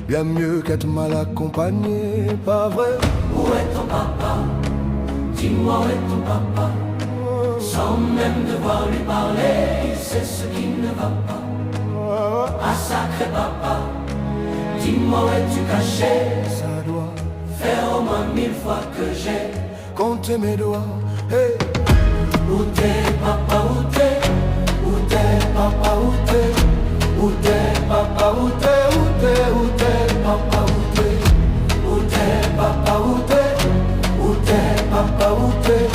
Bien mieux qu'être mal accompagné, pas vrai? Où est ton papa? Dis-moi où est ton papa? Sans même devoir lui parler, il sait ce qui ne va pas. Ah sacré papa, dis-moi où es-tu caché? Ça doit faire au moins 1000 fois que j'ai compté mes doigts. Hey. Où t'es papa, où t'es? Où t'es papa, où t'es? Où t'es papa, où t'es? Où t'es? Où t'es papa, où t'es? Où t'es papa, où t'es? Où t'es papa, où t'es?